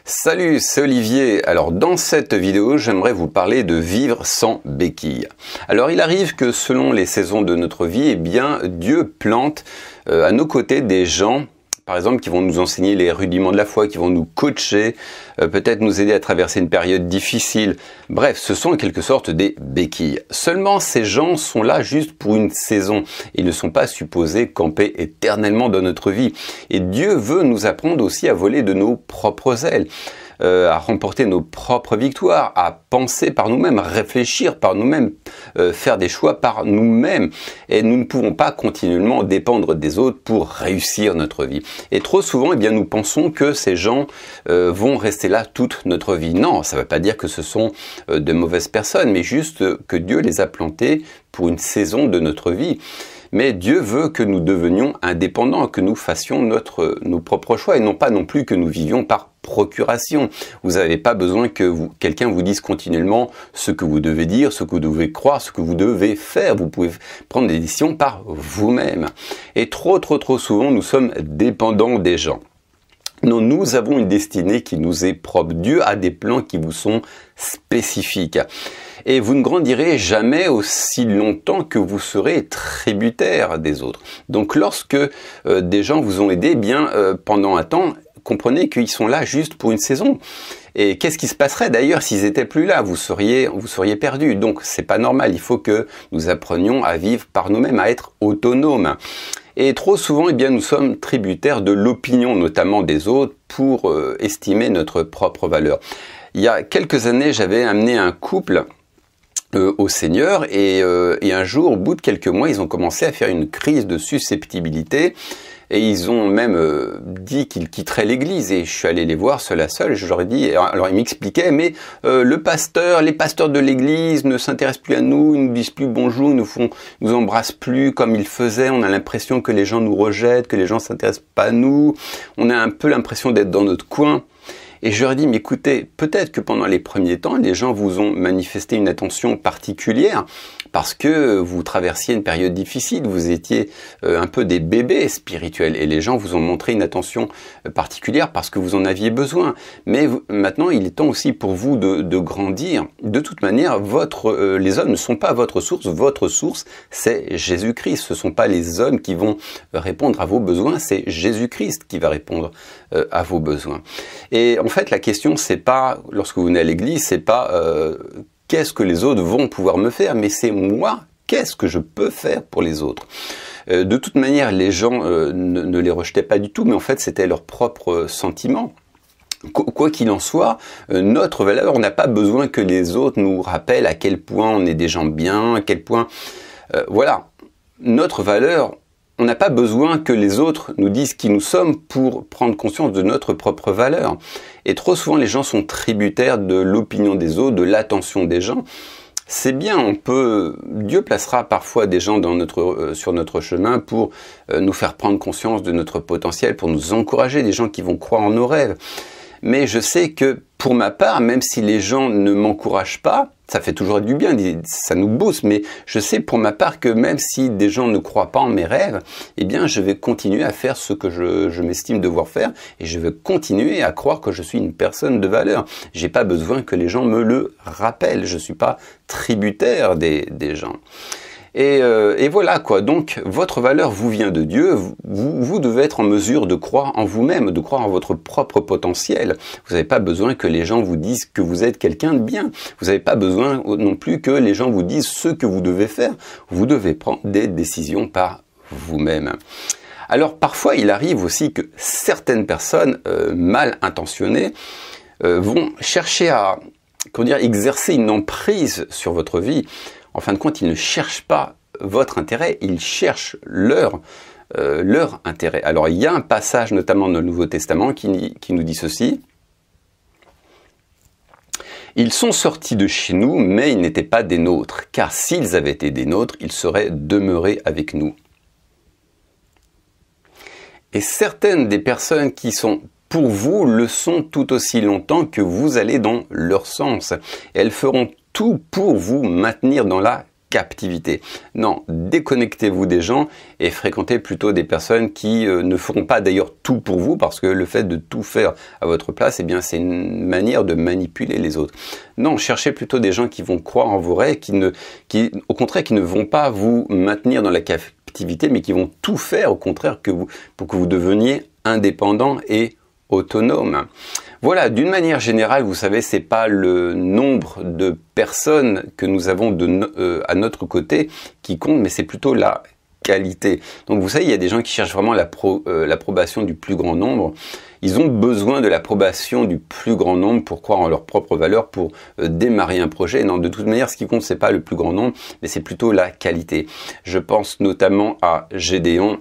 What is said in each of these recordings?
Salut, c'est Olivier. Alors dans cette vidéo, j'aimerais vous parler de vivre sans béquille. Alors il arrive que selon les saisons de notre vie, eh bien Dieu plante à nos côtés des gens, par exemple, qui vont nous enseigner les rudiments de la foi, qui vont nous coacher, peut-être nous aider à traverser une période difficile. Bref, ce sont en quelque sorte des béquilles. Seulement, ces gens sont là juste pour une saison. Ils ne sont pas supposés camper éternellement dans notre vie. Et Dieu veut nous apprendre aussi à voler de nos propres ailes. À remporter nos propres victoires, à penser par nous-mêmes, réfléchir par nous-mêmes, faire des choix par nous-mêmes. Et nous ne pouvons pas continuellement dépendre des autres pour réussir notre vie. Et trop souvent, eh bien, nous pensons que ces gens vont rester là toute notre vie. Non, ça ne veut pas dire que ce sont de mauvaises personnes, mais juste que Dieu les a plantés pour une saison de notre vie. Mais Dieu veut que nous devenions indépendants, que nous fassions nos propres choix et non pas non plus que nous vivions par procuration. Vous n'avez pas besoin que quelqu'un vous dise continuellement ce que vous devez dire, ce que vous devez croire, ce que vous devez faire. Vous pouvez prendre des décisions par vous-même. Et trop souvent, nous sommes dépendants des gens. Non, nous avons une destinée qui nous est propre. Dieu a des plans qui vous sont spécifiques. Et vous ne grandirez jamais aussi longtemps que vous serez tributaire des autres. Donc lorsque des gens vous ont aidé, eh bien pendant un temps, comprenez qu'ils sont là juste pour une saison. Et qu'est-ce qui se passerait d'ailleurs s'ils n'étaient plus là? Vous seriez perdus. Donc c'est pas normal. Il faut que nous apprenions à vivre par nous-mêmes, à être autonomes. Et trop souvent, eh bien, nous sommes tributaires de l'opinion, notamment des autres, pour estimer notre propre valeur. Il y a quelques années, j'avais amené un couple au Seigneur et un jour, au bout de quelques mois, ils ont commencé à faire une crise de susceptibilité et ils ont même dit qu'ils quitteraient l'église et je suis allé les voir seul à seul et je leur ai dit, alors ils m'expliquaient, mais les pasteurs de l'église ne s'intéressent plus à nous, ils nous disent plus bonjour, ils nous embrassent plus comme ils faisaient, on a l'impression que les gens nous rejettent, que les gens s'intéressent pas à nous, on a un peu l'impression d'être dans notre coin. Et je leur ai dit, mais écoutez, peut-être que pendant les premiers temps, les gens vous ont manifesté une attention particulière parce que vous traversiez une période difficile, vous étiez un peu des bébés spirituels et les gens vous ont montré une attention particulière parce que vous en aviez besoin. Mais maintenant, il est temps aussi pour vous de grandir. De toute manière, les hommes ne sont pas votre source, c'est Jésus-Christ. Ce ne sont pas les hommes qui vont répondre à vos besoins, c'est Jésus-Christ qui va répondre à vos besoins. Et en fait, la question, c'est pas, lorsque vous venez à l'église, c'est pas qu'est-ce que les autres vont pouvoir me faire, mais c'est moi, qu'est-ce que je peux faire pour les autres. De toute manière, les gens ne les rejetaient pas du tout, mais en fait, c'était leur propre sentiment. Quoi qu'il en soit, notre valeur, on n'a pas besoin que les autres nous rappellent à quel point on est des gens bien, à quel point... voilà, notre valeur... On n'a pas besoin que les autres nous disent qui nous sommes pour prendre conscience de notre propre valeur. Et trop souvent, les gens sont tributaires de l'opinion des autres, de l'attention des gens. C'est bien, Dieu placera parfois des gens sur notre chemin pour nous faire prendre conscience de notre potentiel, pour nous encourager, des gens qui vont croire en nos rêves. Mais je sais que pour ma part, même si les gens ne m'encouragent pas, ça fait toujours du bien, ça nous booste, mais je sais pour ma part que même si des gens ne croient pas en mes rêves, eh bien je vais continuer à faire ce que je m'estime devoir faire et je vais continuer à croire que je suis une personne de valeur. J'ai pas besoin que les gens me le rappellent, je suis pas tributaire des gens. Et voilà quoi, donc votre valeur vous vient de Dieu, vous devez être en mesure de croire en vous-même, de croire en votre propre potentiel. Vous n'avez pas besoin que les gens vous disent que vous êtes quelqu'un de bien, vous n'avez pas besoin non plus que les gens vous disent ce que vous devez faire, vous devez prendre des décisions par vous-même. Alors parfois il arrive aussi que certaines personnes mal intentionnées vont chercher à exercer une emprise sur votre vie. En fin de compte, ils ne cherchent pas votre intérêt, ils cherchent leur intérêt. Alors, il y a un passage, notamment dans le Nouveau Testament, qui nous dit ceci. « Ils sont sortis de chez nous, mais ils n'étaient pas des nôtres, car s'ils avaient été des nôtres, ils seraient demeurés avec nous. » Et certaines des personnes qui sont pour vous le sont tout aussi longtemps que vous allez dans leur sens. Elles feront tout pour vous maintenir dans la captivité. Non, déconnectez-vous des gens et fréquentez plutôt des personnes qui ne feront pas d'ailleurs tout pour vous, parce que le fait de tout faire à votre place, eh bien c'est une manière de manipuler les autres. Non, cherchez plutôt des gens qui vont croire en vos rêves, au contraire, qui ne vont pas vous maintenir dans la captivité, mais qui vont tout faire au contraire pour que vous deveniez indépendant et autonome. Voilà, d'une manière générale, vous savez, c'est pas le nombre de personnes que nous avons à notre côté qui compte, mais c'est plutôt la qualité. Donc vous savez, il y a des gens qui cherchent vraiment l'approbation du plus grand nombre. Ils ont besoin de l'approbation du plus grand nombre pour croire en leur propre valeur, pour démarrer un projet. Non, de toute manière, ce qui compte, c'est pas le plus grand nombre, mais c'est plutôt la qualité. Je pense notamment à Gédéon.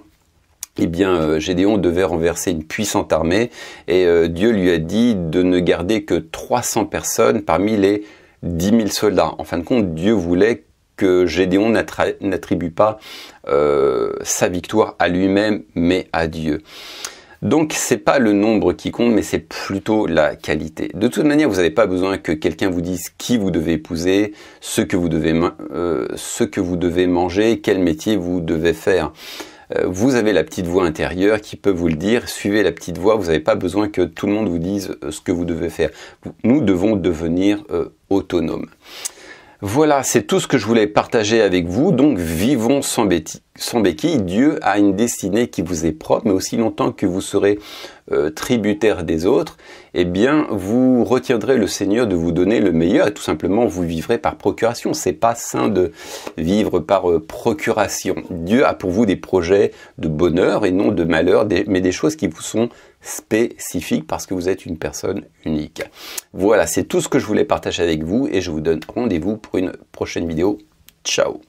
Eh bien, Gédéon devait renverser une puissante armée et Dieu lui a dit de ne garder que 300 personnes parmi les 10 000 soldats. En fin de compte, Dieu voulait que Gédéon n'attribue pas sa victoire à lui-même, mais à Dieu. Donc, c'est pas le nombre qui compte, mais c'est plutôt la qualité. De toute manière, vous n'avez pas besoin que quelqu'un vous dise qui vous devez épouser, ce que vous devez manger, quel métier vous devez faire. Vous avez la petite voix intérieure qui peut vous le dire. Suivez la petite voix. Vous n'avez pas besoin que tout le monde vous dise ce que vous devez faire. Nous devons devenir autonomes. Voilà, c'est tout ce que je voulais partager avec vous. Donc, vivons sans béquille. Dieu a une destinée qui vous est propre, mais aussi longtemps que vous serez tributaire des autres, eh bien, vous retiendrez le Seigneur de vous donner le meilleur et tout simplement, vous vivrez par procuration. C'est pas sain de vivre par procuration. Dieu a pour vous des projets de bonheur et non de malheur, mais des choses qui vous sont spécifiques parce que vous êtes une personne unique. Voilà, c'est tout ce que je voulais partager avec vous et je vous donne rendez-vous pour une prochaine vidéo. Ciao!